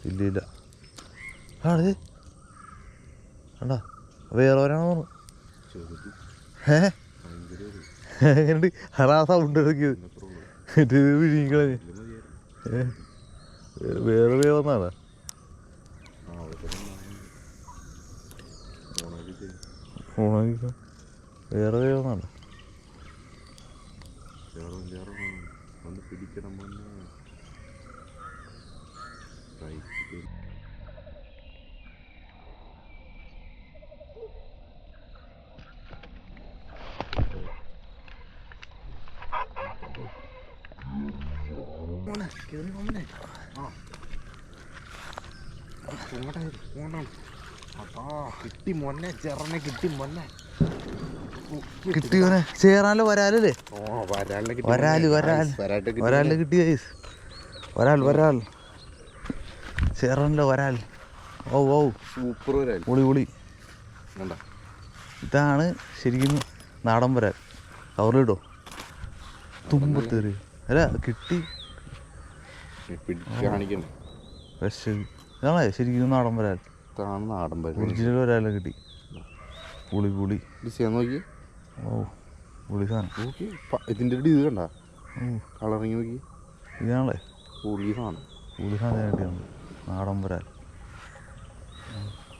ഇല്ല ഇല്ല. ആണത് കണ്ടാ വേറെ ഒരാണോ? എങ്ങനെയുണ്ട്? അതാ സൗണ്ട് ഇറക്കിയത് എന്നിട്ട് വിഴുങ്ങിക്കളഞ്ഞ്. വേറെ വേവന്നാണ്. വേറെ വേവന്നാണ്. കിട്ടി മോനെ, ചെറനെ കിട്ടി മോനെ. കിട്ടി മോനെ. ചേറാനല്ലോ വരാലല്ലേ? വരാല് വരാലിനെ കിട്ടി. വരാൽ ചേറാനല്ലോ വരാൽ. ഓ ഓ സൂപ്പർ വരാൽ. പൊളി പൊളി. ഇതാണ് ശരിക്കും നാടൻ വരാൽ. കവറിലിട്ടോ തുമ്പത്തേറി. അല്ല കിട്ടി. പക്ഷേ ഇതാണേ ശരിക്കും നാടൻ വരാൽ. നാടൻ വരാൽ. ഒറിജിനൽ വരാലെ കിട്ടി. പുളി പുളി. നോക്കി. ഓ പുളി സാധനം. ഇതിൻ്റെ ഇത് കണ്ട കളറിങ് നോക്കി. ഇതാണല്ലേ പുളി സാധനം. പുളി സാധനം കിട്ടിയാണ് നാടൻ വരാൽ.